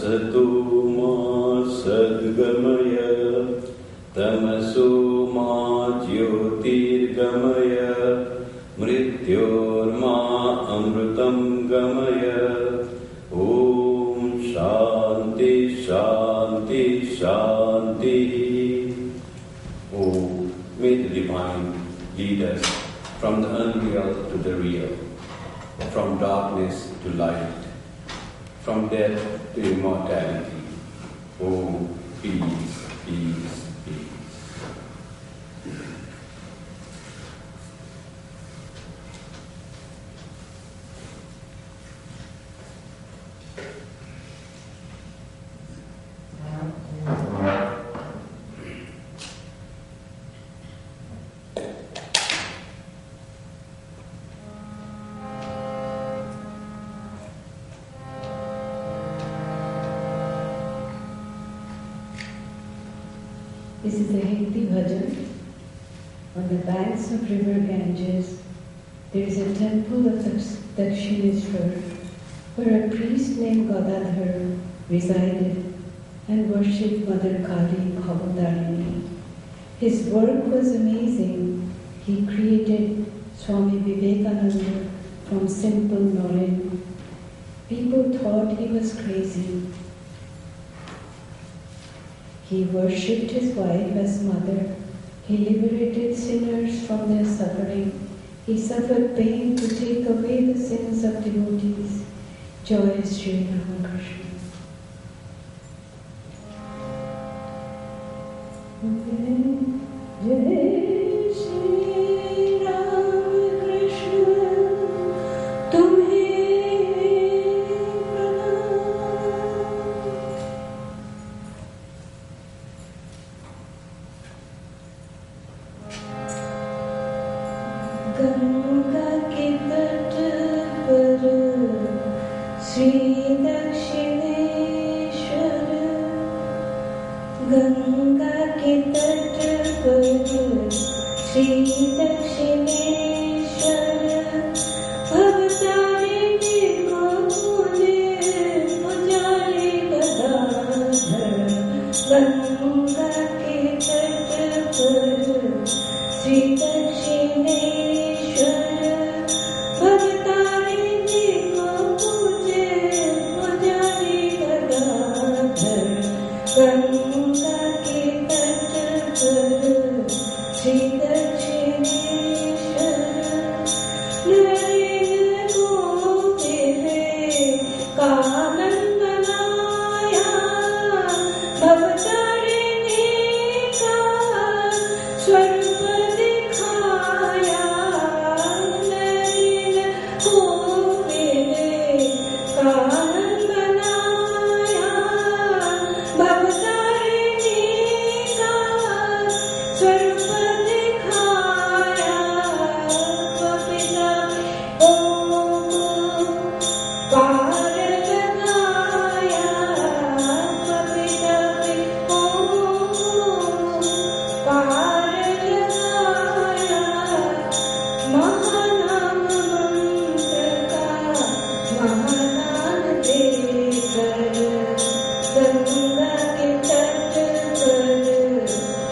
असतो मा सद्गमय तमसो मा ज्योतिर्गमय मृत्योर्मा अमृतं गमय। ओम शांति शांति शांति। Oh, may the divine lead us from the unreal to the real, from darkness to light, from death to immortality. Oh, peace, peace, peace. This is a Hindi bhajan. On the banks of river Ganges, there is a temple of Dakshineshwar, where a priest named Gadadhar resided and worshipped Mother Kali Bhavandarini. His work was amazing. He created Swami Vivekananda from simple knowledge. People thought he was crazy. He worshipped his wife as mother. He liberated sinners from their suffering. He suffered pain to take away the sins of devotees. Joy Sri Ramakrishna. Jai Shri Ramakrishna, tumhe Ganga के तट पर श्री दक्षिणेश्वर, गंगा के तट पर श्री दक्षिणेश्वर, भवतारिणी को पूजे पुजारी गदाधर। गंगा के तट पर श्री दक्षिणेश्वर, भवतारिणी को पूजे पुजारी गदाधर। गंगा के तट पर श्री दक्षिणेश्वर, नरेंद्र को तेरे कानन बनाया, भवतारिणी का स्वरूप दिखाया। नरेंद्र को तेरे कानन बनाया, भवतारिणी का स्वरूप दिखाया। पिता को पार लगाया, पिता को पार लगाया। महानाम मंत्र का महादान देकर, गंगा के तट पर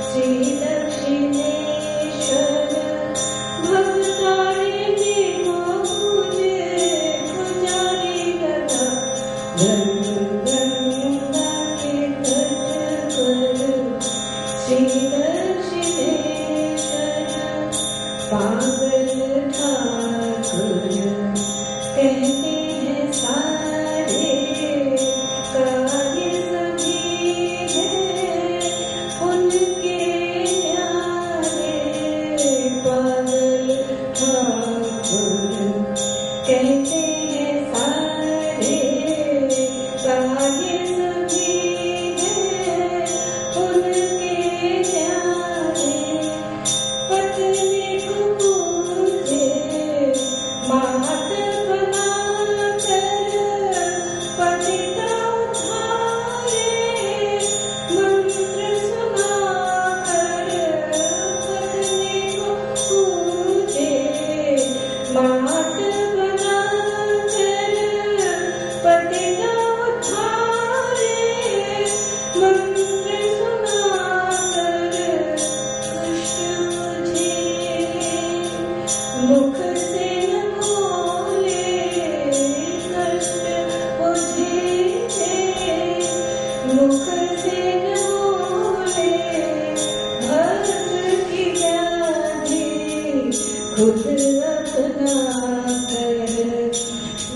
श्री दक्षिणेश्वर, भवतारिणी को पूजे पुजारी गदाधर। गंगा के तट पर श्री दक्षिणेश्वर, पागल ठाकुर कहते हैं सारे, कार्य सभी है उनके न्यारे। पागल ठाकुर कहते हैं सारे, कार्य सभी है उनके न्यारे। पत्नी को पूजे मात बनाकर, पति का उद्धारे मंत्र सुनाकर। पत्नी को पूजे मात बनाकर,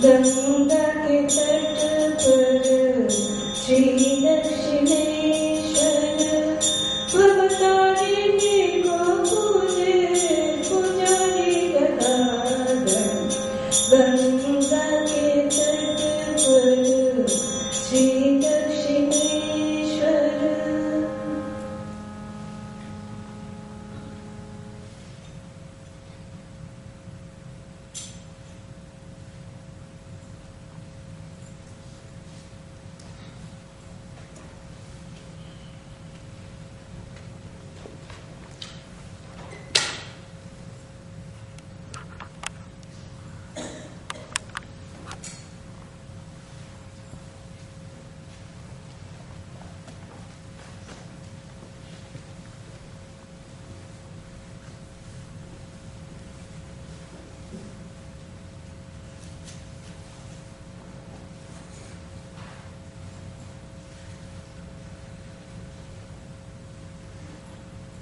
गंगा के तट पर श्री दक्षिणेश्वर भवतारिणी को पूजे पुजारी गदाधर गंगा के तट पर Shri Dakshineswar.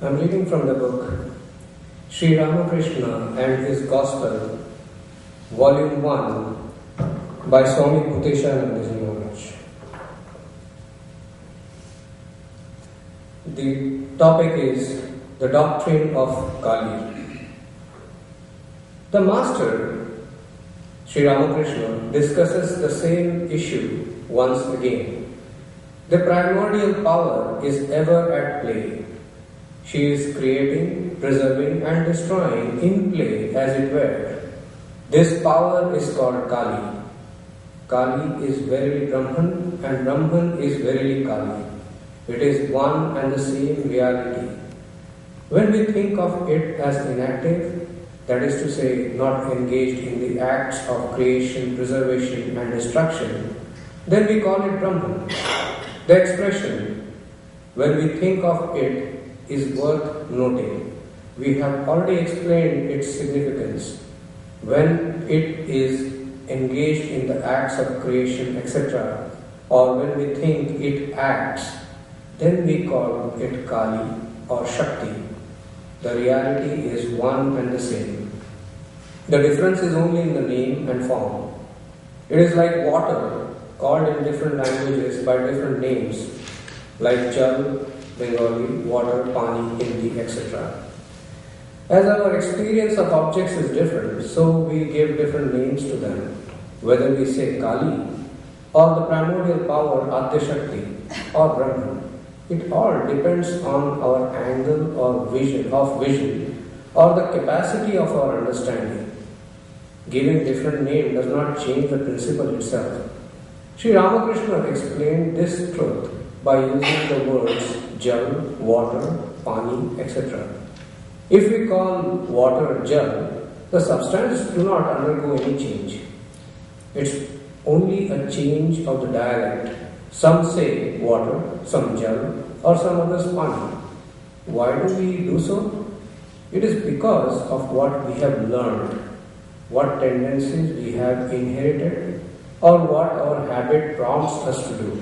I'm reading from the book Sri Ramakrishna and His Gospel, Volume 1 by Swami Kripamayananda. The topic is the doctrine of Kali. The Master, Sri Ramakrishna, discusses the same issue once again. The primordial power is ever at play. She is creating, preserving and destroying in play, as it were. This power is called Kali. Kali is verily Brahman and Brahman is verily Kali. It is one and the same reality. When we think of it as inactive, that is to say, not engaged in the acts of creation, preservation and destruction, then we call it Brahman. The expression, when we think of it, is worth noting. We have already explained its significance. When it is engaged in the acts of creation, etc., or when we think it acts, then we call it Kali or Shakti. The reality is one and the same. The difference is only in the name and form. It is like water, called in different languages by different names, like Jal, Bengali, water, pani, Hindi, etc. As our experience of objects is different, so we give different names to them. Whether we say Kali or the primordial power Adya Shakti or Brahman, it all depends on our angle or vision or the capacity of our understanding. Giving different name does not change the principle itself. Sri Ramakrishna explained this truth by using the words Jal, water, pani, etc. If we call water Jal, the substance do not undergo any change. It's only a change of the dialect. Some say water, some Jal, or some others pani. Why do we do so? It is because of what we have learned, what tendencies we have inherited, or what our habit prompts us to do.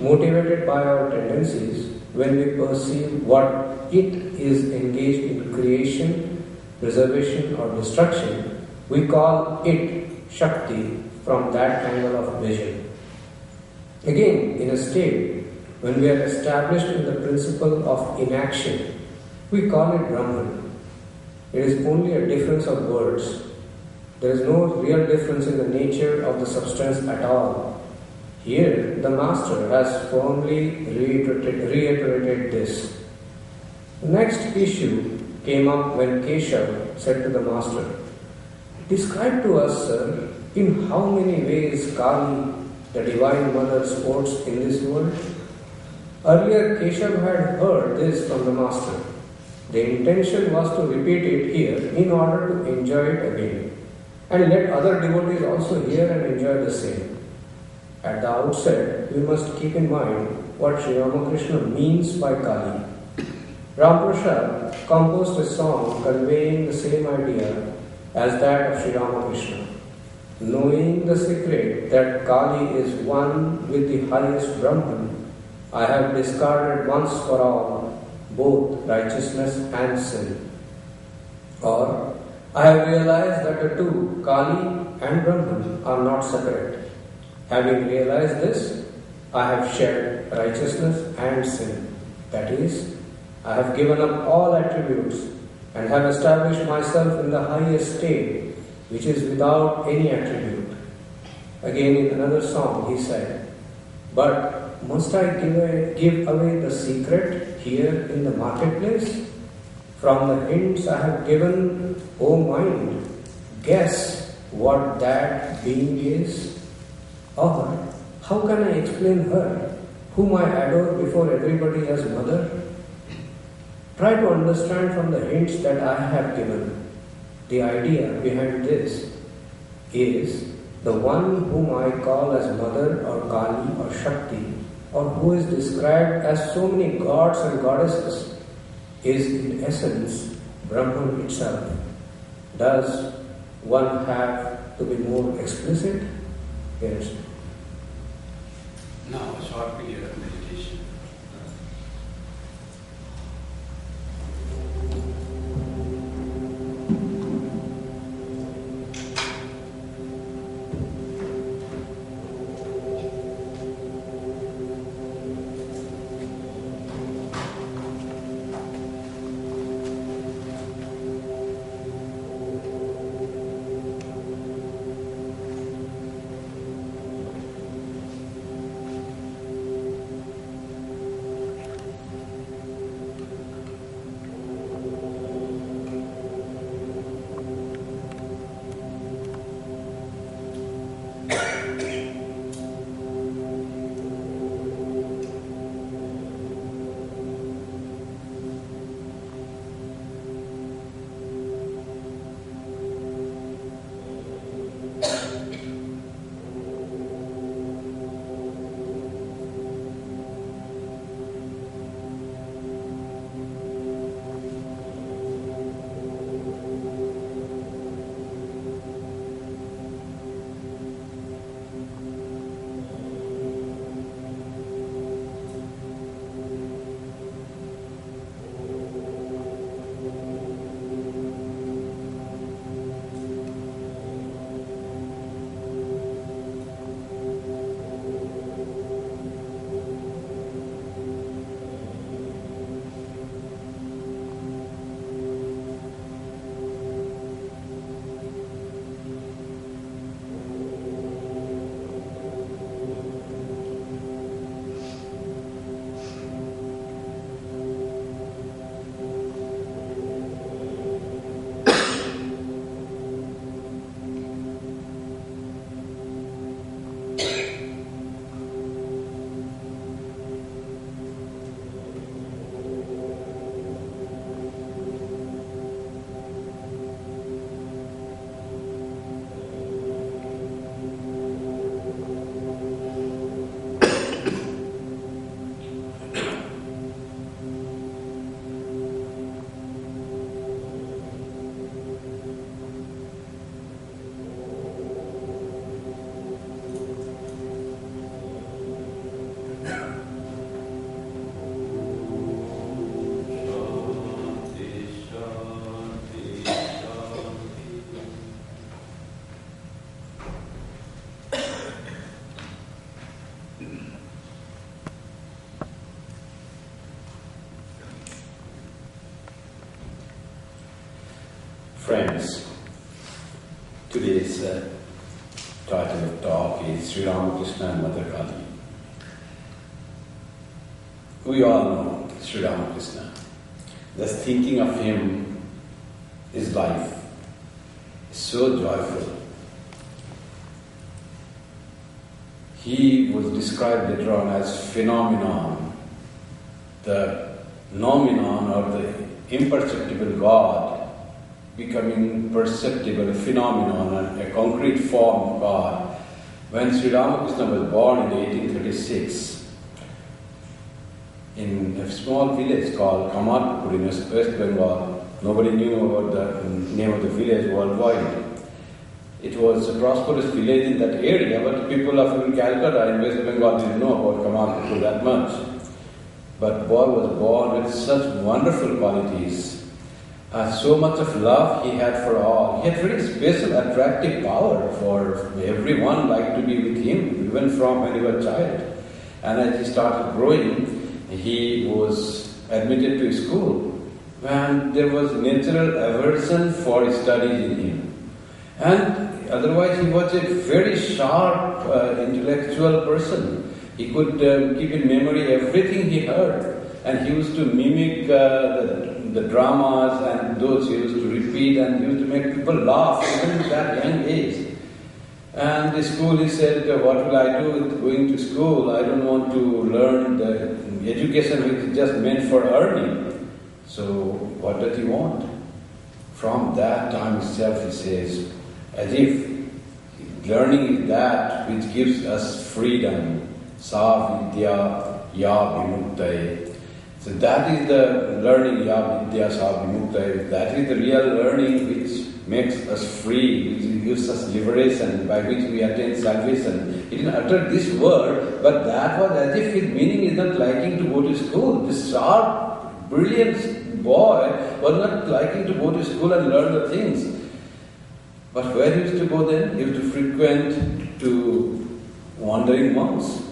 Motivated by our tendencies, when we perceive what it is engaged in creation, preservation or destruction, we call it Shakti from that angle of vision. Again, in a state when we are established in the principle of inaction, we call it Brahman. It is only a difference of words. There is no real difference in the nature of the substance at all. Here, the Master has firmly reiterated this. The next issue came up when Keshav said to the Master, "Describe to us, sir, in how many ways Kali, the Divine Mother, sports in this world?" Earlier, Keshav had heard this from the Master. The intention was to repeat it here in order to enjoy it again, and let other devotees also hear and enjoy the same. At the outset, we must keep in mind what Sri Ramakrishna means by Kali. Ramprasad composed a song conveying the same idea as that of Sri Ramakrishna. Knowing the secret that Kali is one with the highest Brahman, I have discarded once for all both righteousness and sin. Or, I have realized that the two, Kali and Brahman, are not separate. Having realized this, I have shed righteousness and sin. That is, I have given up all attributes and have established myself in the highest state, which is without any attribute. Again in another song he said, but must I give away the secret here in the marketplace? From the hints I have given, O mind, guess what that being is? Or how can I explain her, whom I adore before everybody as mother? Try to understand from the hints that I have given. The idea behind this is the one whom I call as mother or Kali or Shakti, or who is described as so many gods and goddesses, is in essence Brahman itself. Does one have to be more explicit? Yes. Now, a short period of meditation. Friends, today's title of talk is Sri Ramakrishna and Mother Kali. We all know Sri Ramakrishna. Just thinking of him, his life is so joyful. He was described later on as phenomenon, the nomenon or the imperceptible God becoming perceptible, a phenomenon, a concrete form of God. When Sri Ramakrishna was born in 1836 in a small village called Kamarpur in West Bengal, nobody knew about the name of the village worldwide. It was a prosperous village in that area, but people of Calcutta in West Bengal didn't know about Kamarpur that much. But boy was born with such wonderful qualities. So much of love he had for all. He had very special attractive power for everyone liked to be with him, even from when he was a child. And as he started growing, he was admitted to school, and there was natural aversion for studies in him. And otherwise he was a very sharp intellectual person. He could keep in memory everything he heard, and he used to mimic the dramas and those he used to repeat, and he used to make people laugh even at that young age. And the school, he said, what will I do with going to school? I don't want to learn the education which is just meant for earning. So what does he want? From that time itself, he says, as if learning is that which gives us freedom. Sa vidya ya vimuktaye. So that is the learning, ya vidya sa vimuktaye. That is the real learning which makes us free, which gives us liberation, by which we attain salvation. He didn't utter this word, but that was as if his meaning is not liking to go to school. This sharp, brilliant boy was not liking to go to school and learn the things. But where he used to go then? He used to frequent to wandering monks.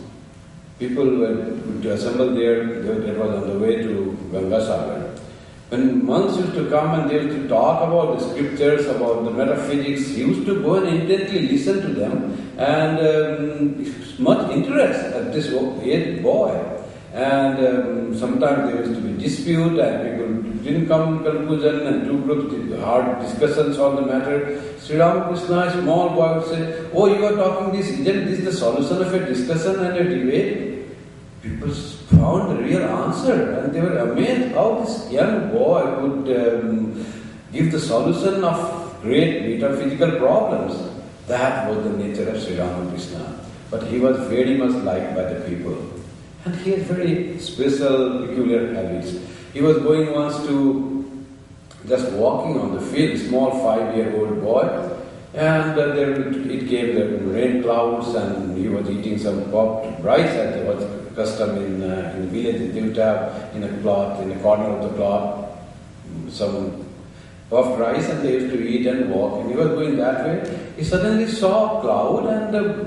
People would assemble there, that was on the way to Gangasagar. When monks used to come and they used to talk about the scriptures, about the metaphysics, he used to go and intently listen to them, and much interest at this aged boy. And sometimes there used to be dispute, and people didn't come to conclusion, and two groups did hard discussions on the matter. Sri Ramakrishna, a small boy, would say, "Oh, you are talking this, isn't this the solution of a discussion and a debate?" People found the real answer, and they were amazed how this young boy would give the solution of great metaphysical problems. That was the nature of Sri Ramakrishna. But he was very much liked by the people. And he had very special, peculiar habits. He was going once to just walking on the field, small 5-year-old boy, and it came the rain clouds, and he was eating some popped rice, as there was custom in the village. They would have in a cloth, in a corner of the cloth, some puffed rice, and they used to eat and walk. And he was going that way. He suddenly saw a cloud, and the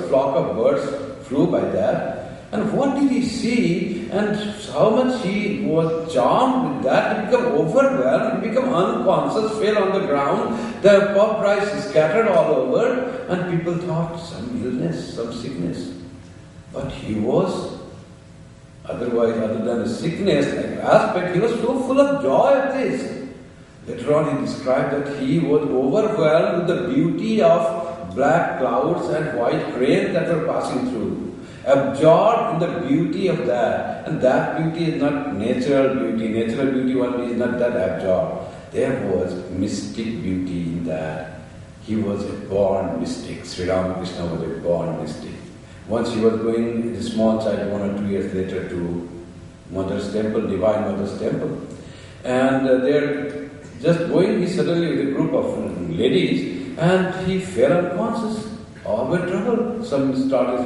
flock of birds flew by that. And what did he see, and how much he was charmed with that? He became overwhelmed, he became unconscious, fell on the ground, the puffed rice scattered all over, and people thought some illness, some sickness. But he was, otherwise, other than the sickness aspect, he was so full of joy at this. Later on he described that he was overwhelmed with the beauty of black clouds and white cranes that were passing through. Absorbed in the beauty of that. And that beauty is not natural beauty. Natural beauty one is not that absorbed. There was mystic beauty in that. He was a born mystic. Sri Ramakrishna was a born mystic. Once he was going, as a small child, 1 or 2 years later, to Mother's temple, Divine Mother's temple. And there, just going, he suddenly with a group of ladies, and he fell unconscious. All were troubled. Some started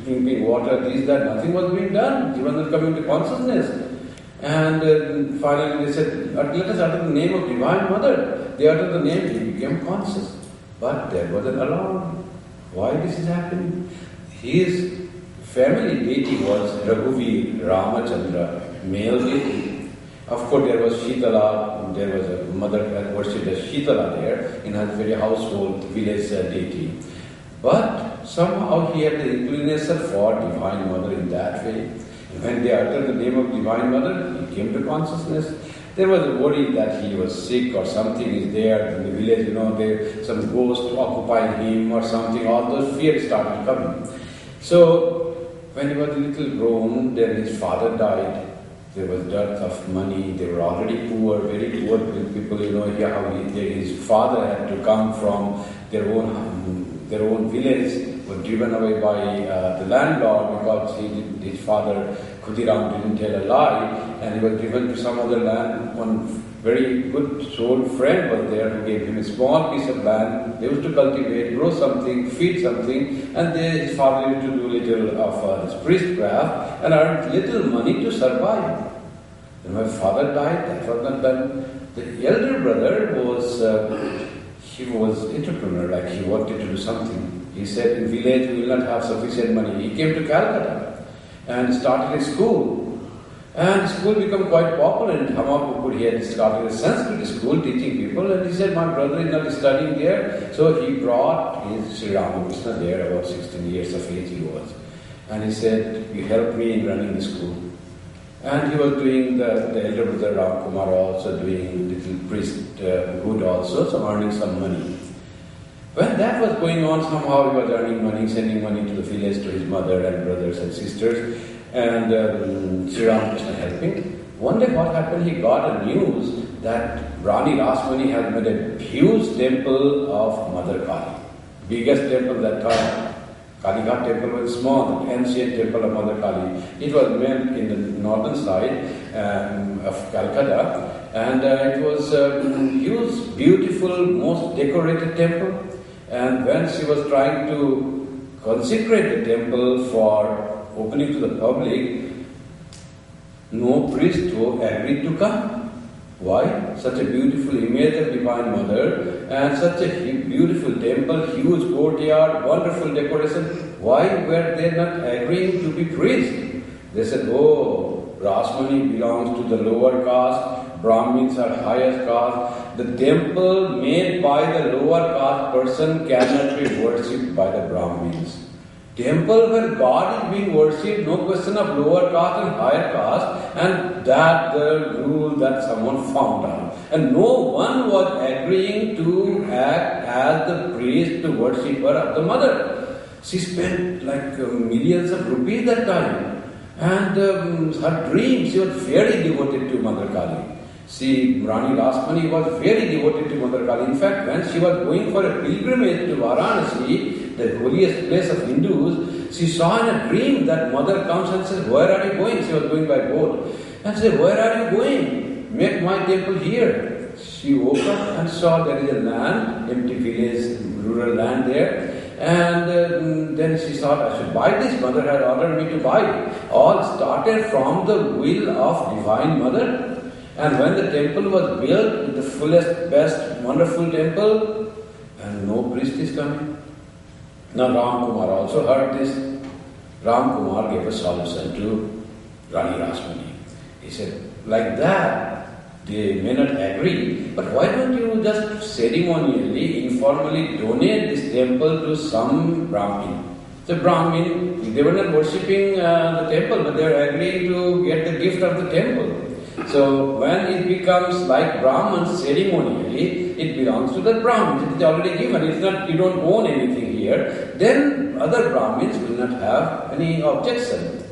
drinking water, this, that, nothing was being done. He was not coming to consciousness. And finally they said, let us utter the name of Divine Mother. They uttered the name, he became conscious. But there was an alarm. Why this is happening? His family deity was Raghuveer, Ramachandra, male deity. Of course there was Shitala, there was a mother that worshipped as Shitala there in her very household village deity. But somehow he had the inclination for Divine Mother in that way. And when they uttered the name of Divine Mother, he came to consciousness. There was a worry that he was sick or something is there in the village, some ghost occupying him or something. All those fears started coming. So when he was a little grown, then his father died. There was dearth of money. They were already poor, very poor people. His father had to come from their own village, were driven away by the landlord because his father Khudiram didn't tell a lie, and he was driven to some other land. One very good soul friend was there who gave him a small piece of land. They used to cultivate, grow something, feed something, and his father used to do little of this priestcraft and earned little money to survive. When my father died, that was not done. The elder brother was entrepreneur, like he wanted to do something. He said, in village we will not have sufficient money. He came to Calcutta and started a school. And school became quite popular in Ramakrishna. He had started a Sanskrit school teaching people, and he said, my brother is not studying there. So he brought his Sri Ramakrishna there, about 16 years of age he was. And he said, you help me in running the school. And he was doing the elder brother Ram Kumar also doing little priesthood also, so earning some money. When that was going on, somehow he was earning money, sending money to the village to his mother and brothers and sisters, and Sri Ramakrishna helping. One day what happened, he got a news that Rani Rasmani had made a huge temple of Mother Kali. Biggest temple that time. Kalighat temple was small, the ancient temple of Mother Kali. It was made in the northern side of Calcutta, and it was a huge, beautiful, most decorated temple. And when she was trying to consecrate the temple for opening to the public, no priest agreed to come. Why? Such a beautiful image of Divine Mother and such a beautiful temple, huge courtyard, wonderful decoration. Why were they not agreeing to be priests? They said, oh, Rasmani belongs to the lower caste, Brahmins are highest caste. The temple made by the lower caste person cannot be worshipped by the Brahmins. Temple where God is being worshipped, no question of lower caste and higher caste, and that the rule that someone found out. And no one was agreeing to act as the priest, the worshipper of the mother. She spent like millions of rupees that time. And her dream, she was very devoted to Mother Kali. See, Rani Rasmani was very devoted to Mother Kali. In fact, when she was going for a pilgrimage to Varanasi, the holiest place of Hindus, she saw in a dream that Mother comes and says, where are you going? She was going by boat. And said, where are you going? Make my temple here. She woke up and saw there is a land, empty village, rural land there. And then she thought, I should buy this. Mother had ordered me to buy it. All started from the will of Divine Mother. And when the temple was built, the fullest, best, wonderful temple, and no priest is coming. Now Ram Kumar also heard this. Ram Kumar gave a solution to Rani Rasmani. He said, like that, they may not agree, but why don't you just ceremonially, informally donate this temple to some Brahmin? The Brahmin, they were not worshipping the temple, but they were agreeing to get the gift of the temple. So when it becomes like Brahmans ceremonially, it belongs to the Brahmins. It is already given. It's not, you don't own anything here. Then other Brahmins will not have any objection.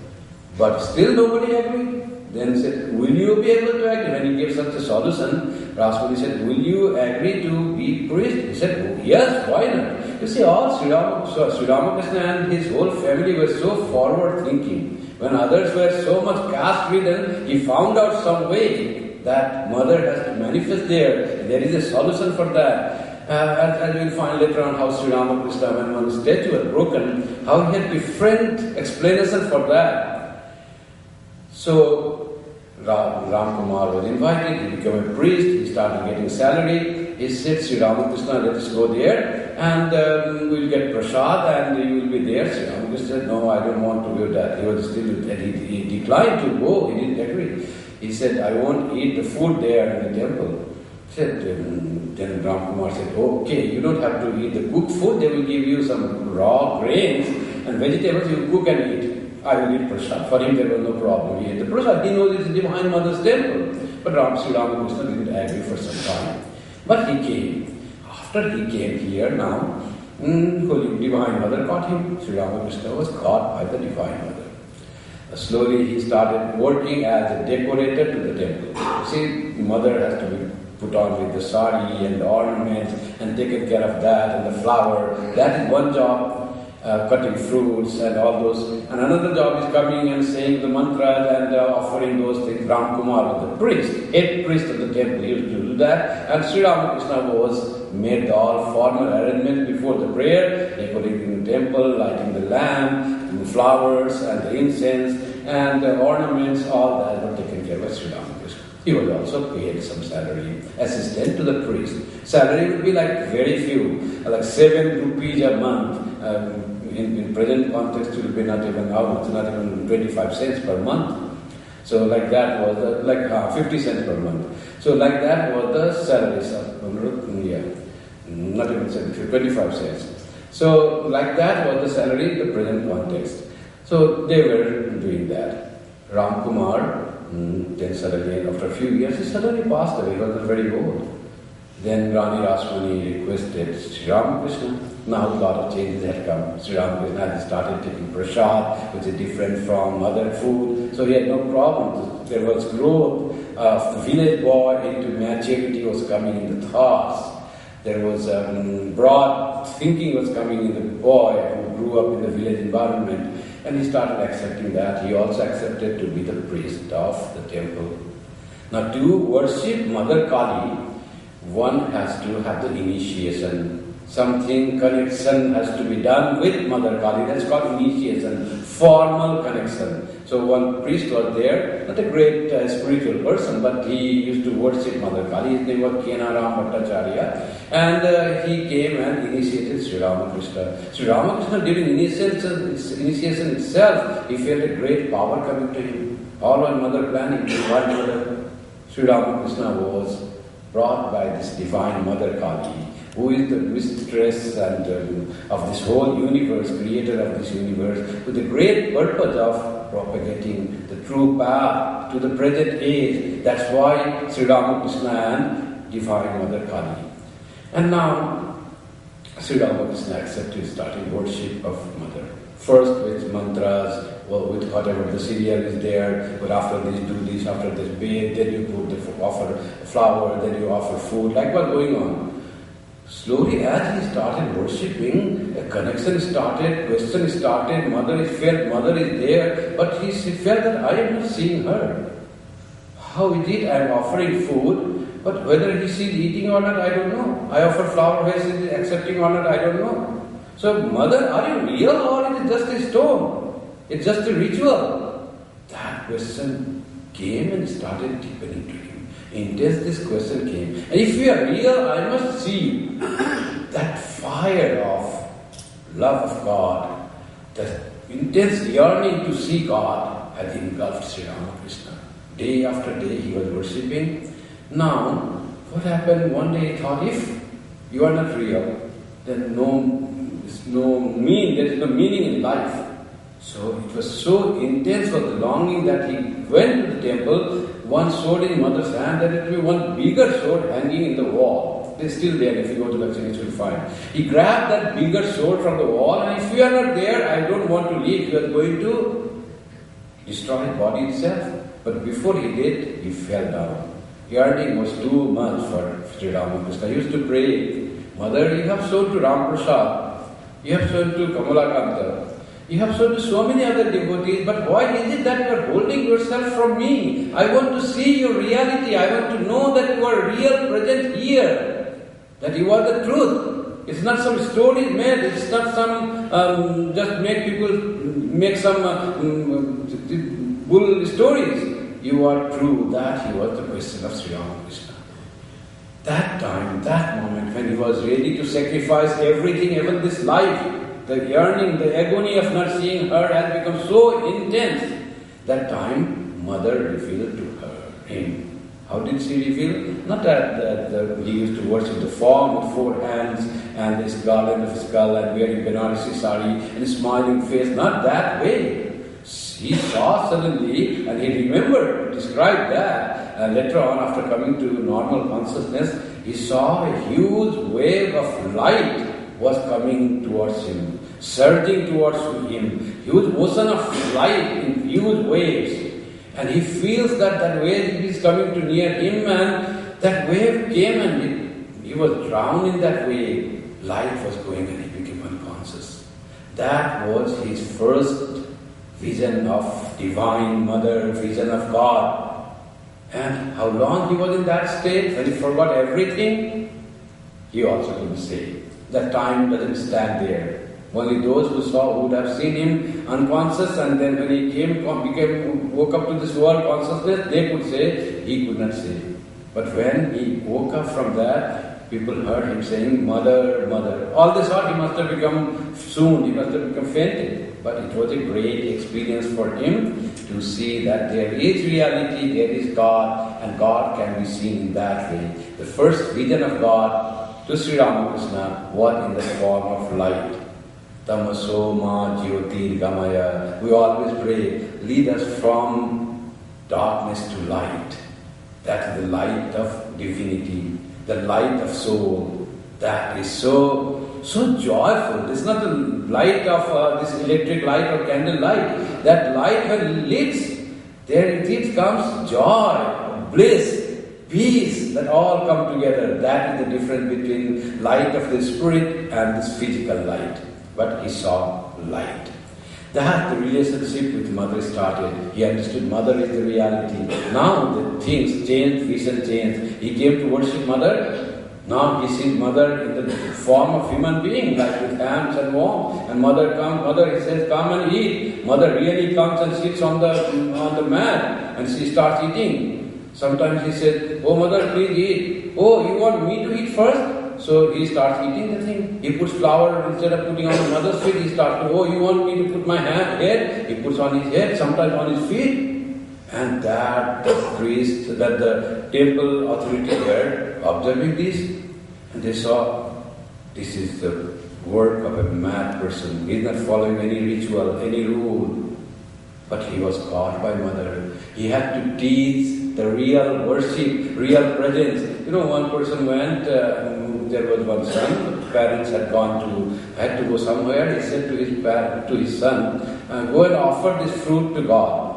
But still nobody agreed. Then said, will you be able to agree? When he gave such a solution, Rasmani said, will you agree to be priest? He said, oh, yes, why not? You see, all Sri Ramakrishna and his whole family were so forward thinking. When others were so much caste-ridden, he found out some way that Mother has to manifest there. There is a solution for that. As we'll find later on how Sri Ramakrishna, when one statue was broken, how he had different explanation for that. So Ram Kumar was invited, he became a priest, he started getting salary. He said, Sri Ramakrishna, let us go there and we'll get prasad and you will be there. Sri Ramakrishna said, no, I don't want to do that. He was still, he declined to go, he didn't agree. He said, I won't eat the food there in the temple. He said, then Ram Kumar said, okay, you don't have to eat the cooked food, they will give you some raw grains and vegetables, you cook and eat. I will eat prasad. For him there was no problem. He ate the prasad. He knows it's Divine Mother's temple. But Sri Ramakrishna didn't agree for some time. But he came. After he came here now, Holy Divine Mother caught him. Sri Ramakrishna was caught by the Divine Mother. Slowly he started working as a decorator to the temple. See, Mother has to be put on with the sari and the ornaments and taken care of that and the flower. That is one job. Cutting fruits and all those. And another job is coming and saying the mantras and offering those things. Ram Kumar was the priest, head priest of the temple. He used to do that. And Sri Ramakrishna made all formal arrangements before the prayer, decorating the temple, lighting the lamp, the flowers and the incense and the ornaments, all that were taken care of by Sri Ramakrishna. He was also paid some salary, assistant to the priest. Salary would be like very few, like 7 rupees a month. In present context, it will be not even out, it's not even 25 cents per month. So like that was like 50 cents per month. So like that was the salary, not even 25 cents. So like that was the salary in the present context. So they were doing that. Ram Kumar, then suddenly after a few years, he suddenly passed away. He was very old. Then Rani Rasmani requested Sri Ramakrishna. Now a lot of changes had come. Sri Ramakrishna had started taking prasad, which is different from other food. So he had no problem. There was growth of the village boy into maturity was coming in the thoughts. There was broad thinking was coming in the boy who grew up in the village environment. And he started accepting that. He also accepted to be the priest of the temple. Now to worship Mother Kali, one has to have the initiation. Something, connection has to be done with Mother Kali. That's called initiation, formal connection. So one priest was there, not a great spiritual person, but he used to worship Mother Kali. His name was Kenaram Bhattacharya. And he came and initiated Sri Ramakrishna. Sri Ramakrishna, during initiation itself, he felt a great power coming to him. All on Mother planning, Divine Mother. Sri Ramakrishna was brought by this Divine Mother Kali, who is the mistress and of this whole universe, creator of this universe, with the great purpose of propagating the true path to the present age. That's why Sri Ramakrishna and Divine Mother Kali. And now Sri Ramakrishna accepted starting worship of Mother. First with mantras, with whatever the cereal is there, but after this do this, after this bathe, then you offer flower, then you offer food, like what's going on. Slowly as he started worshipping, a connection started, question started, Mother is there, but he felt that I am not seeing her. How is it I am offering food, but whether he is eating or not, I don't know. I offer flower, whether he is accepting or not, I don't know. So, Mother, are you real or is it just a stone? It's just a ritual. That question came and started deepening to him. Intense this question came. And if you are real, I must see you. That fire of love of God, that intense yearning to see God had engulfed Sri Ramakrishna. Day after day he was worshipping. Now, what happened? One day he thought, if you are not real, then there is no meaning in life. So it was so intense was the longing that he went to the temple, one sword in Mother's hand, and it will be one bigger sword hanging in the wall. It's still there, if you go to Lakshmi, you will find. He grabbed that bigger sword from the wall, and if you are not there, I don't want to leave, you are going to destroy his body itself. But before he did, he fell down. Yearning was too much for Sri Ramakrishna. He used to pray, Mother, you have sown to Ramprasad, you have sown to Kamalakanta, you have sown to so many other devotees, but why is it that you are holding yourself from me? I want to see your reality. I want to know that you are real, present here, that you are the truth. It's not some stories made. It's not some just make people make some bull stories. You are true. That he was the question of Sri Ramakrishna. That time, that moment when he was ready to sacrifice everything, even this life, the yearning, the agony of not seeing her has become so intense. That time, Mother revealed to him. How did she reveal? Not that he used to worship the form with 4 hands and this garland of skull and wearing Banarasi sari and a smiling face. Not that way. He saw suddenly, and he remembered to describe that. And later on, after coming to normal consciousness, he saw a huge wave of light was coming towards him, surging towards him, huge ocean of light in huge waves. And he feels that wave is coming to near him, and that wave came and he was drowned in that wave. Light was going and he became unconscious. That was his first vision of Divine Mother, vision of God. And how long he was in that state, when he forgot everything, he also couldn't say. That time doesn't stand there. Only those who saw would have seen him unconscious, and then when he woke up to this world consciousness, they could say, he could not say. But when he woke up from that, people heard him saying, Mother, Mother. All they thought he must have become swooned, he must have become fainted. But it was a great experience for him to see that there is reality, there is God, and God can be seen in that way. The first vision of God to Sri Ramakrishna was in the form of light. Tamaso ma jyotir gamaya. We always pray, lead us from darkness to light. That is the light of divinity, the light of soul. That is so joyful. It's not the light of this electric light or candle light. That light when it lights, there it comes joy, bliss, peace, that all come together. That is the difference between light of the spirit and this physical light. But he saw light. That the relationship with Mother started. He understood Mother is the reality. Now the things changed, vision changed. He came to worship Mother. Now he sees Mother in the form of human being, like with hands and warm. And Mother comes, Mother, he says, come and eat. Mother really comes and sits on the mat and she starts eating. Sometimes he says, oh Mother, please eat. Oh, you want me to eat first? So he starts eating the thing. He puts flour instead of putting on Mother's feet. He starts to, oh, you want me to put my head? He puts on his head, sometimes on his feet. And that the priest, that the temple authority were observing this, and they saw this is the work of a mad person. He is not following any ritual, any rule. But he was caught by Mother. He had to teach the real worship, real presence. You know, one person went, there was one son, the parents had to go somewhere. He said to his son, go and offer this fruit to God.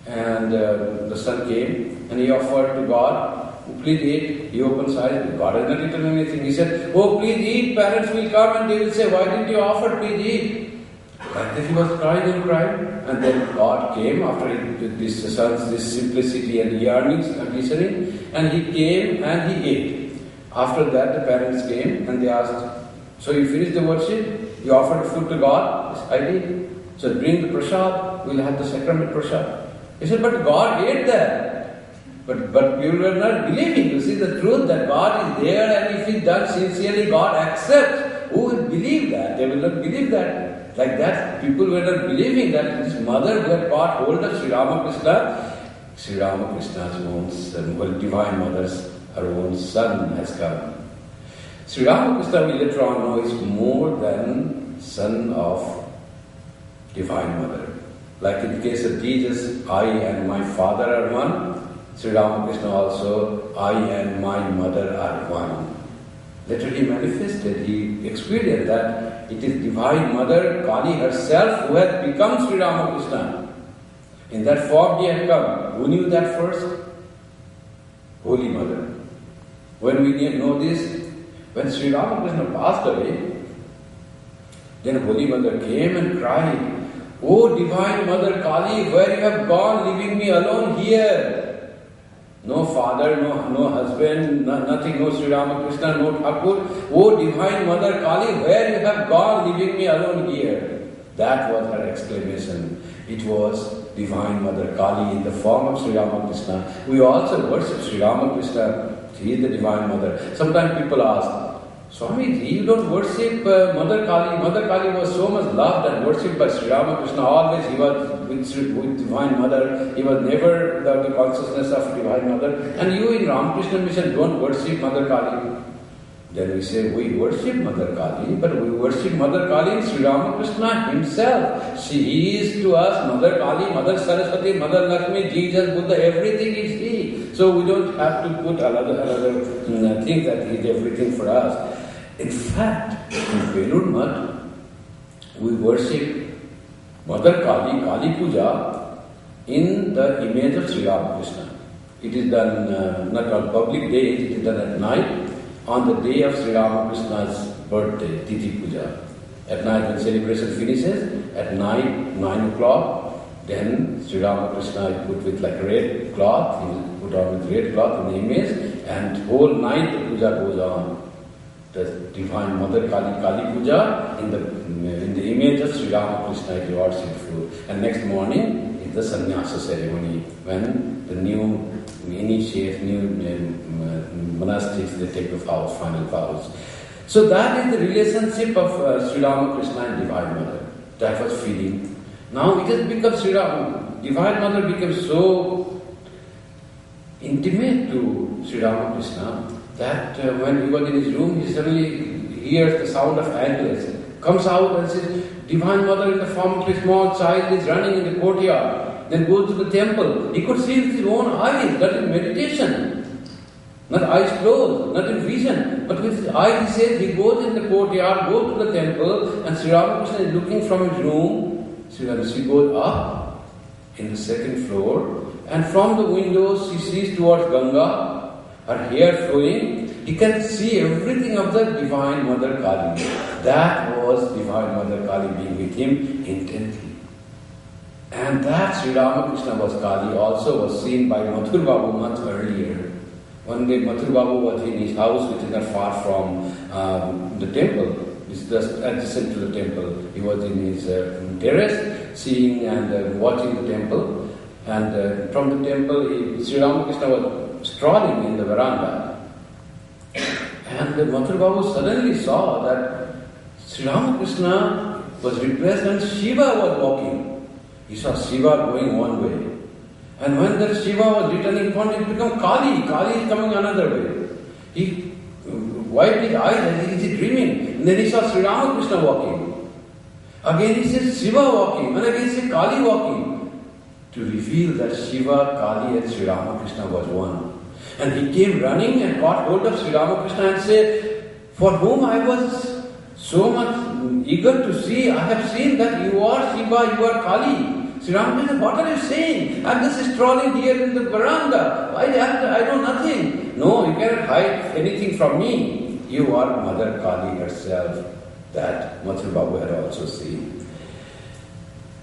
And the son came and he offered to God, please eat. He opened his eyes, God has not eaten anything. He said, oh please eat, parents will come and they will say, why didn't you offer, please eat? Like this he was crying and crying. And then God came after this son's this simplicity and yearnings and listening, and he came and he ate. After that the parents came and they asked, so you finished the worship? You offered food to God? Yes, I did. So bring the prasad, we'll have the sacrament prasad. He said, but God ate that. But people were not believing. You see the truth that God is there, and if it's done sincerely, God accepts. Who will believe that? They will not believe that. Like that, people were not believing that his mother who had caught hold of Sri Ramakrishna's own son, well, Divine Mother's, her own son has come. Sri Ramakrishna, we later on know, is more than son of Divine Mother. Like in the case of Jesus, I and my Father are one. Sri Ramakrishna also, I and my Mother are one. Later he manifested, he experienced that it is Divine Mother, Kali herself, who had become Sri Ramakrishna. In that form he had come. Who knew that first? Holy Mother. When we know this, when Sri Ramakrishna passed away, then Holy Mother came and cried, oh Divine Mother Kali, where you have gone, leaving me alone here? No father, no husband, nothing, no Sri Ramakrishna, no Thakur. Oh Divine Mother Kali, where you have gone, leaving me alone here? That was her exclamation. It was Divine Mother Kali in the form of Sri Ramakrishna. We also worship Sri Ramakrishna. She is the Divine Mother. Sometimes people ask, Swami, you don't worship Mother Kali. Mother Kali was so much loved and worshipped by Sri Ramakrishna. Always he was with Divine Mother. He was never the consciousness of Divine Mother. And you in Ramakrishna Mission don't worship Mother Kali. Then we say, we worship Mother Kali, but we worship Mother Kali in Sri Ramakrishna himself. She is to us Mother Kali, Mother Saraswati, Mother Lakshmi, Jesus, Buddha, everything is He. So we don't have to put another thing that He is everything for us. In fact, in Velur Math, we worship Mother Kali, Kali Puja, in the image of Sri Ramakrishna. It is done not on public days, it is done at night, on the day of Sri Ramakrishna's birthday, Tithi Puja. At night when celebration finishes, at night, 9 o'clock, then Sri Ramakrishna is put with like red cloth, he is put on with red cloth in the image, and whole night the puja goes on. the Divine Mother Kali, Kali Puja, in the image of Sri Ramakrishna is worshipful. And next morning is the sannyasa ceremony, when the new initiates, new monastics, they take the vows, final vows. So that is the relationship of Sri Ramakrishna and Divine Mother. That was feeling. Now it has become Divine Mother became so intimate to Sri Ramakrishna that when he was in his room, he suddenly hears the sound of angels, comes out and says, Divine Mother in the form of a small child is running in the courtyard, then goes to the temple. He could see with his own eyes, not in meditation, not eyes closed, not in vision, but with his eyes he says, he goes in the courtyard, goes to the temple, and Sri Ramakrishna is looking from his room. She goes up in the second floor, and from the window she sees towards Ganga, her hair flowing. He can see everything of the Divine Mother Kali. That was Divine Mother Kali being with him intently. And that Sri Ramakrishna was Kali also was seen by Mathur Babu much earlier. One day Mathur Babu was in his house, which is not far from the temple. It's just adjacent to the temple. He was in his terrace, seeing and watching the temple. And from the temple, Sri Ramakrishna was strolling in the veranda. And Mathur Babu suddenly saw that Sri Ramakrishna was replaced and Shiva was walking. He saw Shiva going one way. And when that Shiva was returning, he found it become Kali. Kali is coming another way. He wiped his eyes and he is dreaming. And then he saw Sri Ramakrishna walking. Again he says Shiva walking. And again he says Kali walking. To reveal that Shiva, Kali and Sri Ramakrishna was one. And he came running and caught hold of Sri Ramakrishna and said, for whom I was so much eager to see, I have seen that you are Shiva, you are Kali. Sri Ramakrishna, what are you saying? I am just strolling here in the veranda. I know nothing. No, you cannot hide anything from me. You are Mother Kali herself. That Mathur Babu had also seen.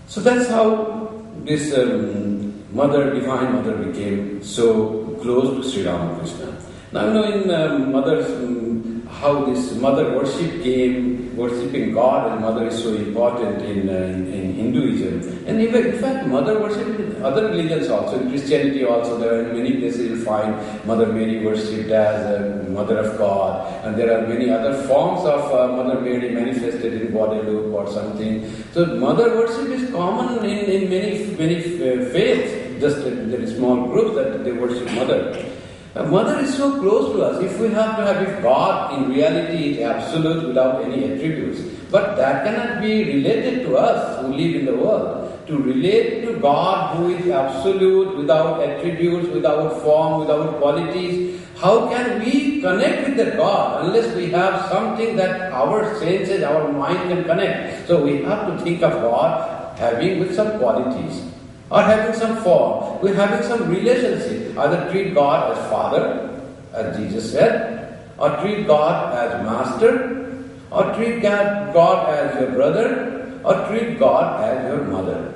So that's how this Divine Mother became so close to Sri Ramakrishna. Now you know in how this mother worship came, worshipping God and mother is so important in Hinduism. And in fact mother worship in other religions also, in Christianity also, there are many places you'll find Mother Mary worshipped as a Mother of God, and there are many other forms of Mother Mary manifested in Guadalupe or something. So mother worship is common in many faiths, just there is small groups that they worship mother. Mother is so close to us. If God in reality is absolute without any attributes, but that cannot be related to us who live in the world. To relate to God who is absolute, without attributes, without form, without qualities, how can we connect with that God unless we have something that our senses, our mind can connect? So we have to think of God having with some qualities, or having some form, we're having some relationship. Either treat God as Father, as Jesus said, or treat God as Master, or treat God as your brother, or treat God as your mother.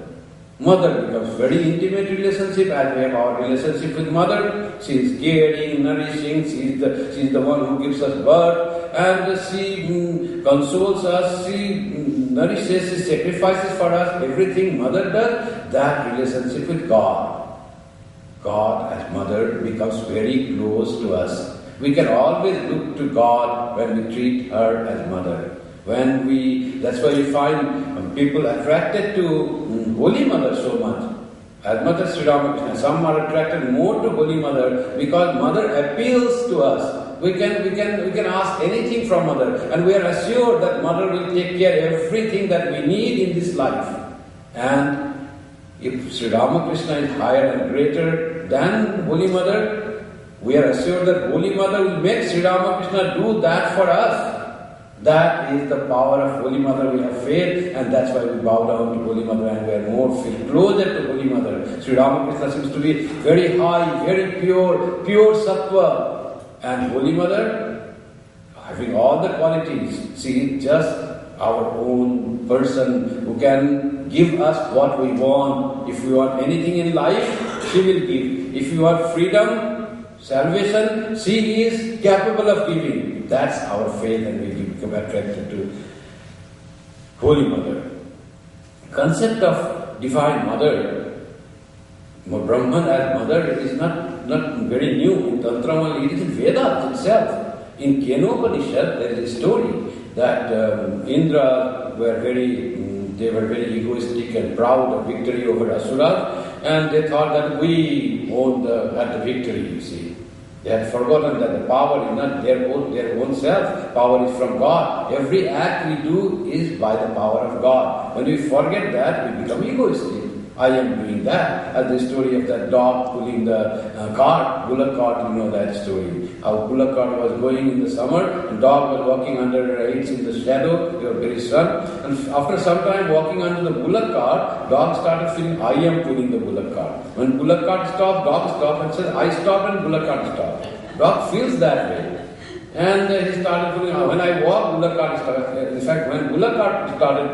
Mother becomes very intimate relationship, as we have our relationship with mother. She is caring, nourishing, she is the one who gives us birth, and she consoles us, she nourishes, she sacrifices for us, everything mother does. That relationship with God as mother becomes very close to us. We can always look to God when we treat her as mother. That's why you find people attracted to Holy Mother so much. As Mother Sri Ramakrishna, some are attracted more to Holy Mother because Mother appeals to us. We can ask anything from Mother, and we are assured that Mother will take care of everything that we need in this life. And if Sri Ramakrishna is higher and greater than Holy Mother, we are assured that Holy Mother will make Sri Ramakrishna do that for us. That is the power of Holy Mother. We have faith, and that's why we bow down to Holy Mother and we are more feel closer to Holy Mother. Sri Ramakrishna seems to be very high, very pure sattva. And Holy Mother, having all the qualities, she is just our own person who can give us what we want. If we want anything in life, she will give. If you want freedom, salvation, she is capable of giving. That's our faith, and we become attracted to Holy Mother. Concept of Divine Mother, Brahman as Mother, is not very new in Tantra only. It is in Vedas itself. In Kenopanishad, there is a story that Indra were very egoistic and proud of victory over Asuras, and they thought that we had the victory, you see. They had forgotten that the power is not their own self. Power is from God. Every act we do is by the power of God. When we forget that, we become egoistic. I am doing that. As the story of that dog pulling the bullock cart, you know that story. How bullock cart was going in the summer, and dog was walking under its in the shadow, they were very sun. And after some time walking under the bullock cart, dog started feeling, I am pulling the bullock cart. When bullock cart stopped, dog stopped and said, I stopped and bullock cart stopped. Dog feels that way. And he started pulling, when I walk, bullock cart started. In fact, when bullock cart started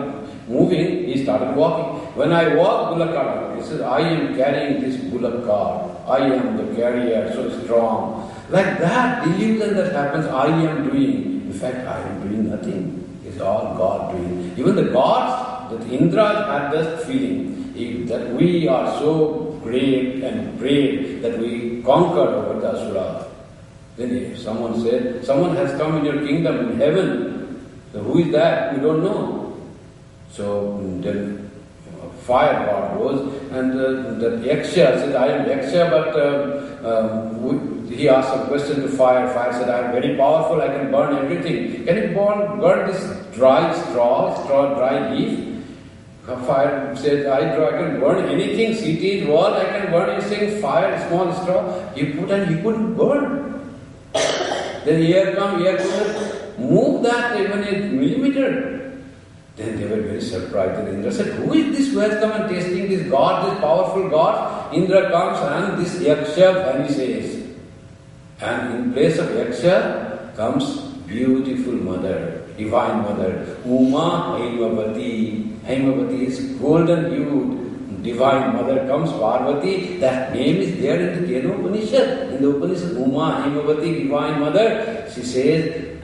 moving, he started walking. When I walk, bullock cart, he says, I am carrying this bullock cart. I am the carrier, so strong. Like that delusion that happens, I am doing. In fact, I am doing nothing. It's all God doing. Even the gods, that Indra had this feeling that we are so great and brave that we conquered over the Asura. Then if someone said, someone has come in your kingdom in heaven, so who is that? We don't know. So then fire god rose, and the Yaksha said, I am Yaksha, but he asked a question to fire. Fire said, I am very powerful, I can burn everything. Can you burn this dry dry leaf? Fire said, I can burn anything, city, wall, I can burn anything, fire, small straw. He put and he couldn't burn. Then here couldn't move that even a millimeter. Then they were very surprised. And Indra said, who is this who has come and tasting this God, this powerful God? Indra comes and this Yaksha vanishes. And in place of Yaksha comes beautiful mother, divine mother, Uma Haimavati. Haimavati is golden hued. Divine mother comes Parvati. That name is there in the Kenopanishad. In the Upanishad, Uma Haimavati, divine mother. She says,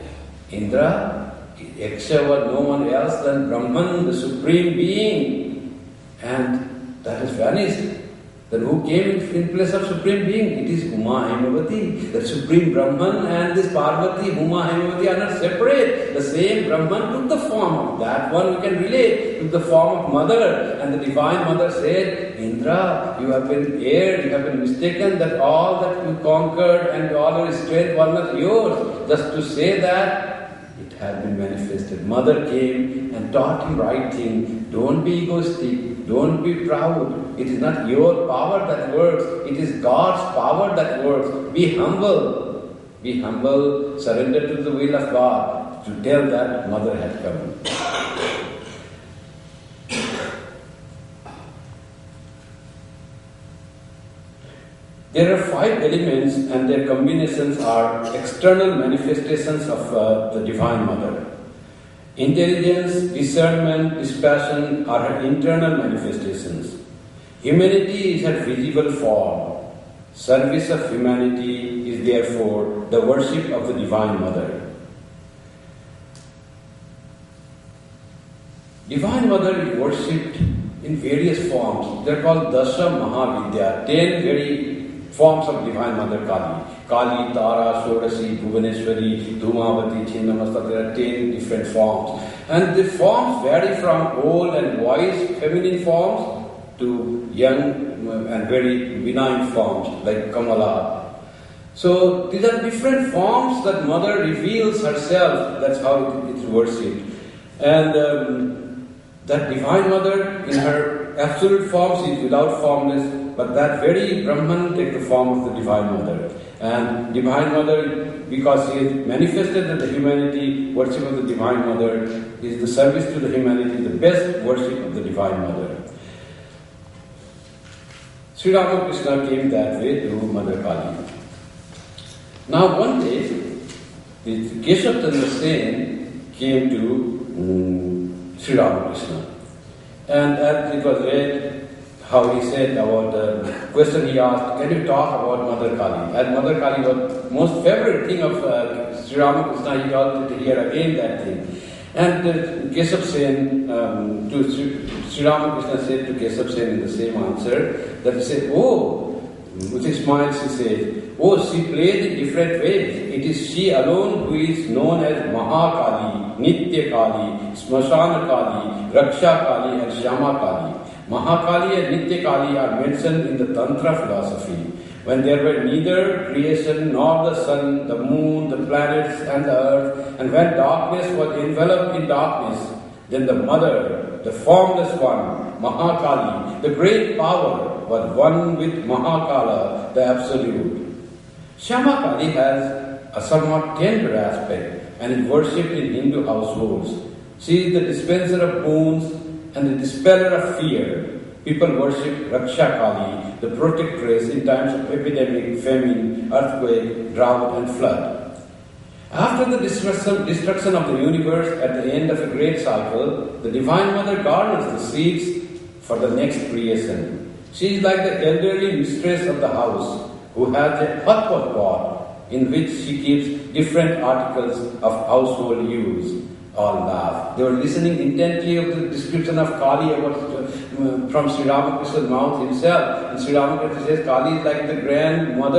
Indra, Yaksha was no one else than Brahman, the supreme being, and that has vanished. Then who came in place of supreme being? It is Uma Haimavati. The supreme Brahman and this Parvati, Uma Haimavati, are not separate. The same Brahman took the form of that one we can relate, took the form of mother, and the divine mother said, Indra, you have been erred, you have been mistaken, that all that you conquered and all your strength was not yours. Just to say that, had been manifested. Mother came and taught him right thing. Don't be egoistic. Don't be proud. It is not your power that works. It is God's power that works. Be humble. Be humble. Surrender to the will of God. To tell that Mother had come. There are 5 elements, and their combinations are external manifestations of the Divine Mother. Intelligence, discernment, dispassion are her internal manifestations. Humanity is her visible form. Service of humanity is therefore the worship of the Divine Mother. Divine Mother is worshipped in various forms. They are called Dasha Mahavidya, 10 very forms of Divine Mother Kali. Kali, Tara, Shodasi, Bhuvaneshwari, Dhumavati, Chinnamasta. There are 10 different forms. And the forms vary from old and wise feminine forms to young and very benign forms like Kamala. So these are different forms that Mother reveals herself. That's how it is worshipped. And that Divine Mother in her absolute form, she is without formless. But that very Brahman takes the form of the Divine Mother. And Divine Mother, because she is manifested in the humanity, worship of the Divine Mother is the service to the humanity, the best worship of the Divine Mother. Sri Ramakrishna came that way to Mother Kali. Now one day, the Keshav Chandra Sen came to Sri Ramakrishna. And as it was read, how he said about the question he asked, can you talk about Mother Kali? And Mother Kali was most favorite thing of Sri Ramakrishna. He wanted to hear again that thing. And Keshav Sen, to Sri Ramakrishna said to Keshav Sen in the same answer, that he said, oh, with a smile she said, oh, she plays in different ways. It is she alone who is known as Mahakali, Nitya Kali, Smashana Kali, Raksha Kali and Shyama Kali. Mahakali and Nitya Kali are mentioned in the Tantra philosophy. When there were neither creation nor the sun, the moon, the planets and the earth, and when darkness was enveloped in darkness, then the Mother, the formless one, Mahakali, the great power, was one with Mahakala, the Absolute. Shyama Kali has a somewhat tender aspect and is worshipped in Hindu households. She is the dispenser of boons and the dispeller of fear. People worship Raksha Kali, the protectress in times of epidemic, famine, earthquake, drought and flood. After the destruction of the universe at the end of a great cycle, the Divine Mother garners the seeds for the next creation. She is like the elderly mistress of the house who has a hot pot in which she keeps different articles of household use. All laugh. They were listening intently of the description of Kali from Sri Ramakrishna's mouth himself. And Sri Ramakrishna says Kali is like the grandma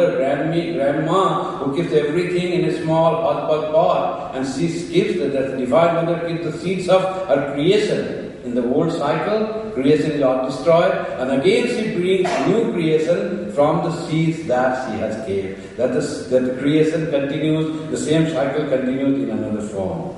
who keeps everything in a small hot pot. And she keeps that the Divine Mother keeps the seeds of her creation. In the old cycle, creation is all destroyed, and again she brings new creation from the seeds that she has kept. That the creation continues, the same cycle continues in another form.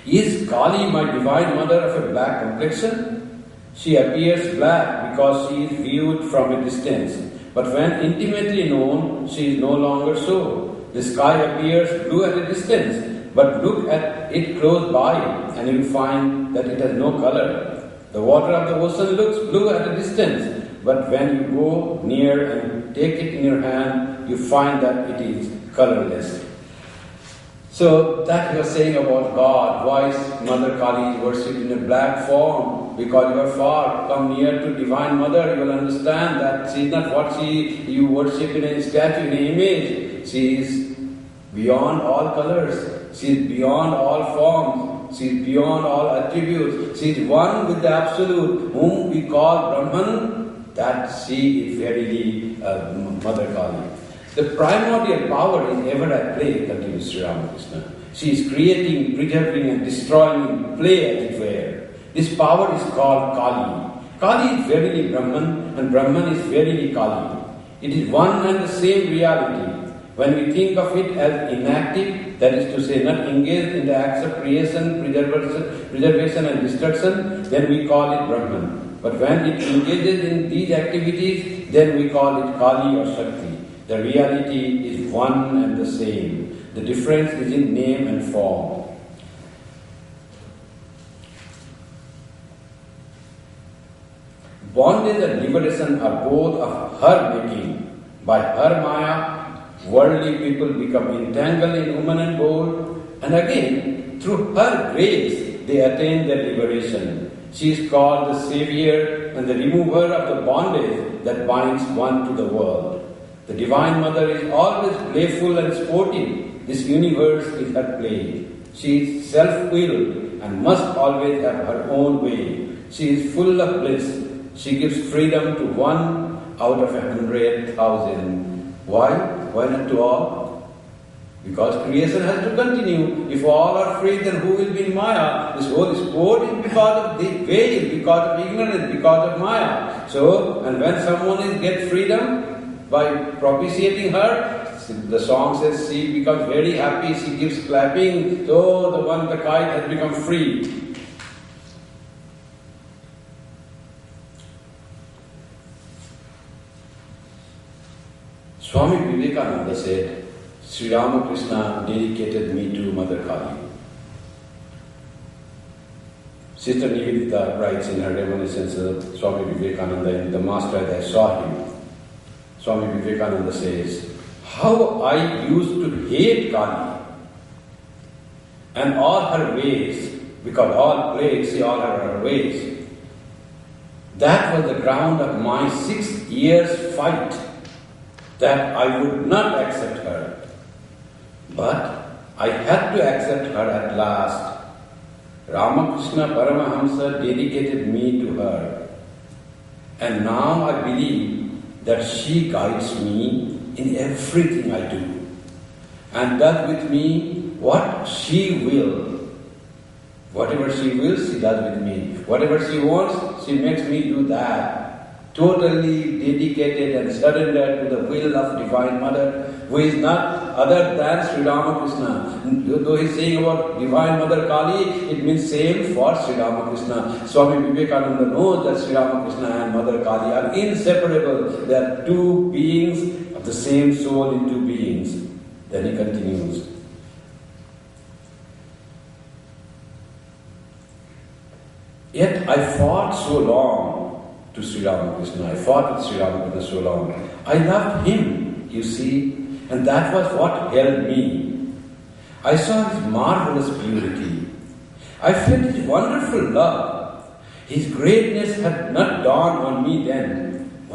Is Kali my Divine Mother of a black complexion? She appears black because she is viewed from a distance. But when intimately known, she is no longer so. The sky appears blue at a distance, but look at it close by and you will find that it has no color. The water of the ocean looks blue at a distance, but when you go near and take it in your hand, you find that it is colorless. So that he was saying about God, why is Mother Kali is worshipped in a black form? Because you are far, come near to Divine Mother, you will understand that she is not what you worship in a statue, in an image. She is beyond all colors, she is beyond all forms, she is beyond all attributes, she is one with the Absolute, whom we call Brahman, that she is verily Mother Kali. The primordial power is ever at play, continues Sri Ramakrishna. She is creating, preserving and destroying play as it were. This power is called Kali. Kali is verily Brahman and Brahman is verily Kali. It is one and the same reality. When we think of it as inactive, that is to say not engaged in the acts of creation, preservation and destruction, then we call it Brahman. But when it engages in these activities, then we call it Kali or Shakti. The reality is one and the same. The difference is in name and form. Bondage and liberation are both of her making. By her Maya, worldly people become entangled in woman and gold, and again, through her grace, they attain their liberation. She is called the Savior and the remover of the bondage that binds one to the world. The Divine Mother is always playful and sportive. This universe is her play. She is self-willed and must always have her own way. She is full of bliss. She gives freedom to one out of 100,000. Why? Why not to all? Because creation has to continue. If all are free, then who will be in Maya? This whole sport is because of the veil, because of ignorance, because of Maya. So, and when someone gets freedom, by propitiating her, the song says she becomes very happy, she gives clapping, so the kite has become free. Swami Vivekananda said, Sri Ramakrishna dedicated me to Mother Kali. Sister Nivedita writes in her reminiscence of Swami Vivekananda in The Master as I Saw Him. Swami Vivekananda says, how I used to hate Kali and all her ways, because all plays, see all her ways. That was the ground of my 6 years' fight, that I would not accept her. But I had to accept her at last. Ramakrishna Paramahamsa dedicated me to her. And now I believe that she guides me in everything I do, and does with me what she will. Whatever she wills, she does with me. Whatever she wants, she makes me do that. Totally dedicated and surrendered to the will of Divine Mother, who is not other than Sri Ramakrishna. Though he is saying about Divine Mother Kali, it means same for Sri Ramakrishna. Swami Vivekananda knows that Sri Ramakrishna and Mother Kali are inseparable. They are two beings of the same soul in two beings. Then he continues. Yet I fought so long to Sri Ramakrishna. I fought with Sri Ramakrishna so long. I loved him, you see, and that was what held me. I saw his marvelous purity. I felt his wonderful love. His greatness had not dawned on me then.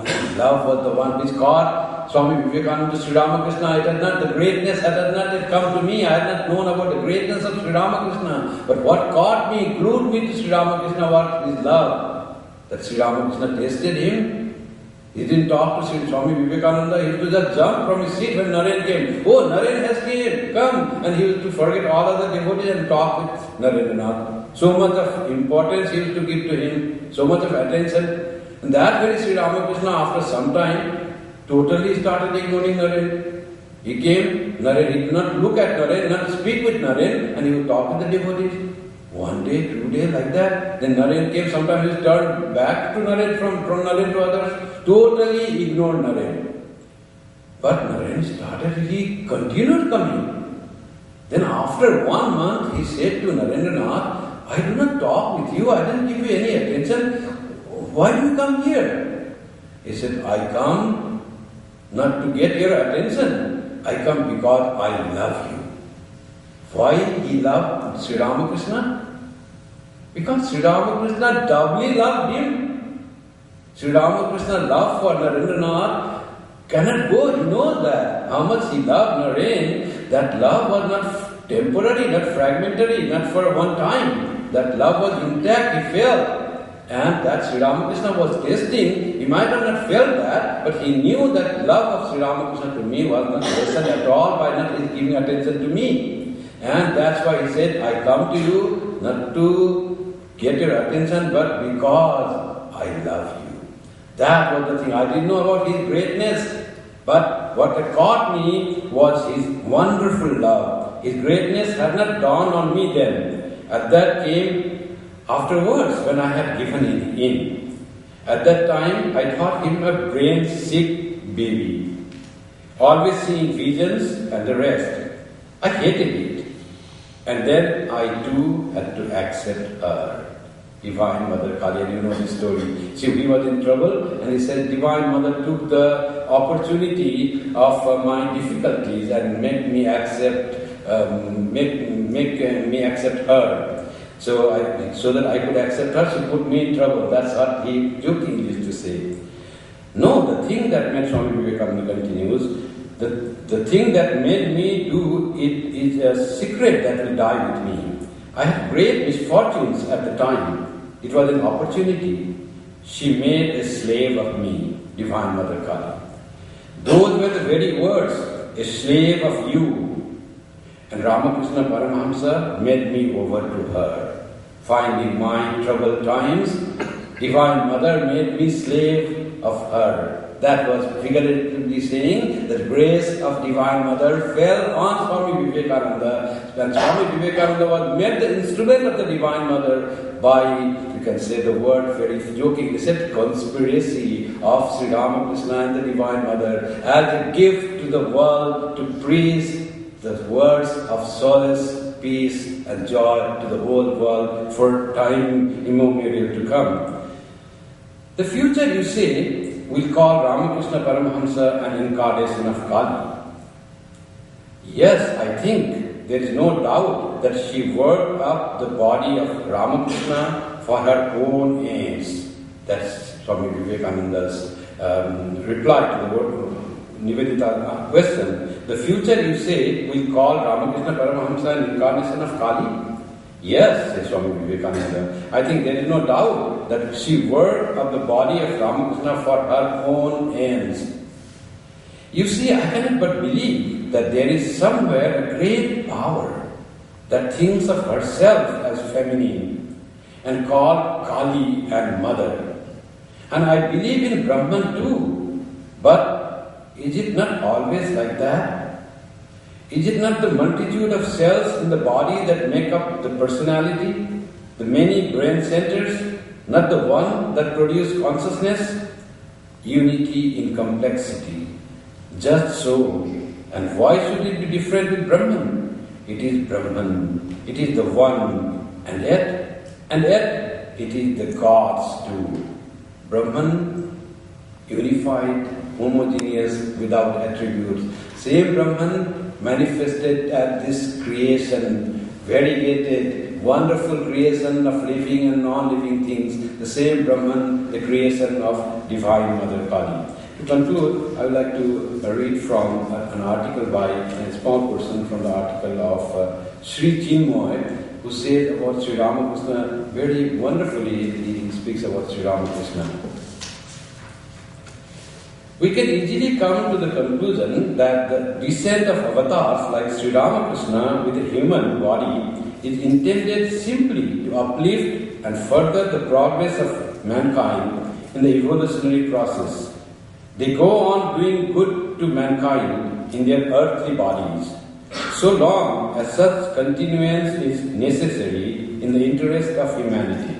His love was the one which caught Swami Vivekananda, Sri Ramakrishna. The greatness had not yet come to me. I had not known about the greatness of Sri Ramakrishna. But what caught me, glued me to Sri Ramakrishna was his love. That Sri Ramakrishna tasted him. He didn't talk to Sri Swami Vivekananda. He used to just jump from his seat when Naren came. Oh, Naren has came, come. And he used to forget all other devotees and talk with Narendranath. So much of importance he used to give to him, so much of attention. And that very Sri Ramakrishna, after some time, totally started ignoring Naren. He came, Naren, he did not look at Naren, not speak with Naren, and he would talk with the devotees. 1 day, 2 days, like that. Then Naren came, sometimes he turned back to Naren, from Naren to others, totally ignored Naren. But Naren started, he continued coming. Then after 1 month, he said to Narendranath, I do not talk with you, I didn't give you any attention. Why do you come here? He said, I come not to get your attention. I come because I love you. Why he loved Sri Ramakrishna? Because Sri Ramakrishna doubly loved him. Sri Ramakrishna's love for Narendranath cannot go. He knows that. How much he loved Naren, that love was not temporary, not fragmentary, not for one time. That love was intact, he felt. And that Sri Ramakrishna was tasting, he might have not felt that, but he knew that love of Sri Ramakrishna to me was not lessened at all by not giving attention to me. And that's why he said, I come to you not to get your attention, but because I love you. That was the thing. I didn't know about his greatness, but what caught me was his wonderful love. His greatness had not dawned on me then. At that came afterwards, when I had given in. At that time, I thought him a brain-sick baby, always seeing visions and the rest. I hated it. And then I too had to accept her, Divine Mother Kali. And you know the story. See, he was in trouble, and he said, Divine Mother took the opportunity of my difficulties and made me accept, me accept her. So that I could accept her, she put me in trouble. That's what he jokingly used to say. No, the thing that made Swami Vivekananda continues, the thing that made me do it is a secret that will die with me. I had great misfortunes at the time. It was an opportunity. She made a slave of me, Divine Mother Kali. Those were the very words, a slave of you. And Ramakrishna Paramahamsa made me over to her. Finding my troubled times, Divine Mother made me slave of her. That was figuratively saying that grace of Divine Mother fell on Swami Vivekananda. And Swami Vivekananda was made the instrument of the Divine Mother by, you can say the word very jokingly, said conspiracy of Sri Ramakrishna and the Divine Mother as a gift to the world to praise the words of solace, peace and joy to the whole world for time immemorial to come. The future, you say, will call Ramakrishna Paramahamsa an incarnation of Kali. Yes, I think there is no doubt that she worked up the body of Ramakrishna for her own ends. That Swami Vivekananda's reply to the word Nivedita question. The future, you say, will call Ramakrishna Paramahamsa an incarnation of Kali? Yes, says Swami Vivekananda. I think there is no doubt that she worked of the body of Ramakrishna for her own ends. You see, I cannot but believe that there is somewhere a great power that thinks of herself as feminine and called Kali and Mother. And I believe in Brahman too. But is it not always like that? Is it not the multitude of cells in the body that make up the personality, the many brain centers, not the one that produce consciousness? Unity in complexity. Just so. And why should it be different with Brahman? It is Brahman. It is the one. And yet, it is the gods too. Brahman, unified, homogeneous, without attributes. Same Brahman manifested at this creation, variegated, wonderful creation of living and non-living things. The same Brahman, the creation of Divine Mother Kali. To conclude, I would like to read from an article by a small portion from the article of Sri Chinmoy, who says about Sri Ramakrishna very wonderfully. He speaks about Sri Ramakrishna. We can easily come to the conclusion that the descent of avatars like Sri Ramakrishna with a human body is intended simply to uplift and further the progress of mankind in the evolutionary process. They go on doing good to mankind in their earthly bodies, so long as such continuance is necessary in the interest of humanity,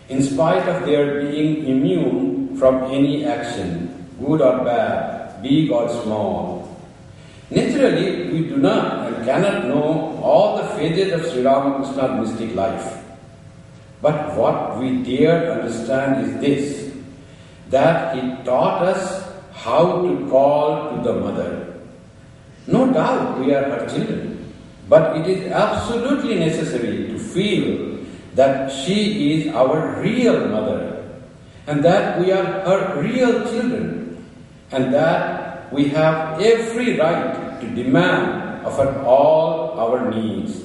in spite of their being immune from any action, good or bad, big or small. Naturally, we do not and cannot know all the phases of Sri Ramakrishna's mystic life. But what we dare understand is this, that he taught us how to call to the Mother. No doubt we are her children, but it is absolutely necessary to feel that she is our real Mother, and that we are her real children, and that we have every right to demand of her all our needs,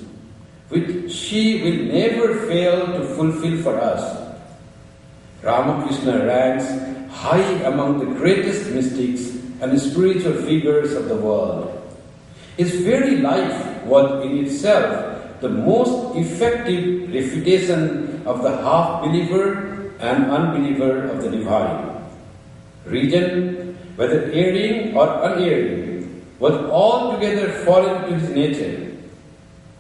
which she will never fail to fulfill for us. Ramakrishna ranks high among the greatest mystics and spiritual figures of the world. His very life was in itself the most effective refutation of the half-believer and unbeliever of the divine. Religion, whether erring or unerring, was altogether foreign to his nature.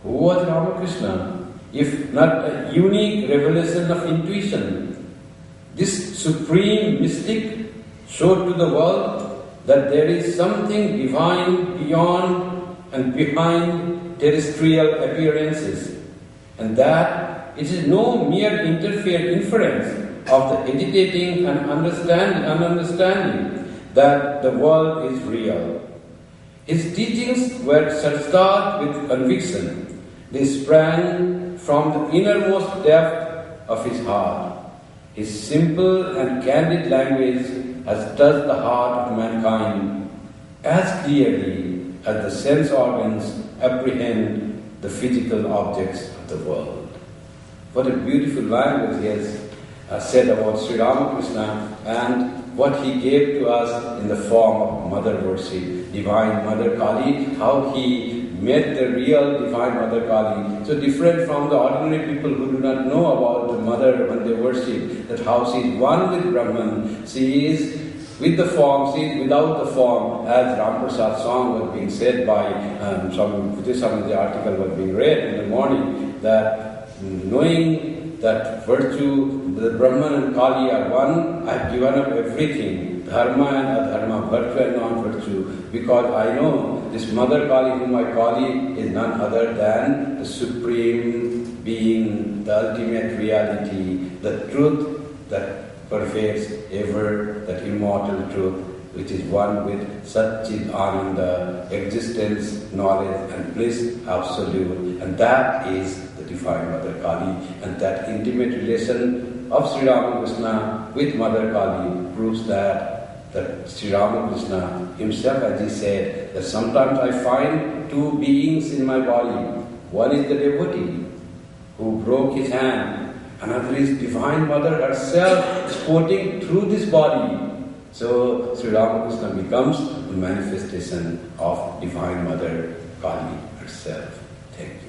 Who was Ramakrishna, if not a unique revelation of intuition? This supreme mystic showed to the world that there is something divine beyond and behind terrestrial appearances, and that it is no mere inference of the hesitating and understanding that the world is real. His teachings were started with conviction. They sprang from the innermost depth of his heart. His simple and candid language has touched the heart of mankind as clearly as the sense organs apprehend the physical objects of the world. What a beautiful language he has said about Sri Ramakrishna and what he gave to us in the form of mother worship, Divine Mother Kali, how he met the real Divine Mother Kali. So different from the ordinary people who do not know about the Mother when they worship, that how she is one with Brahman, she is with the form, she is without the form, as Ramprasad song was being said by the article was being read in the morning, that knowing that virtue, the Brahman and Kali are one, I have given up everything, dharma and adharma, virtue and non-virtue, because I know this Mother Kali whom I call is none other than the Supreme Being, the ultimate reality, the truth that pervades ever, that immortal truth, which is one with Satchid Ananda, existence, knowledge and bliss absolute, and that is the Divine Mother Kali, and that intimate relation of Sri Ramakrishna with Mother Kali proves that Sri Ramakrishna himself, as he said, that sometimes I find two beings in my body. One is the devotee who broke his hand, another is Divine Mother herself sporting through this body. So Sri Ramakrishna becomes a manifestation of Divine Mother Kali herself. Thank you.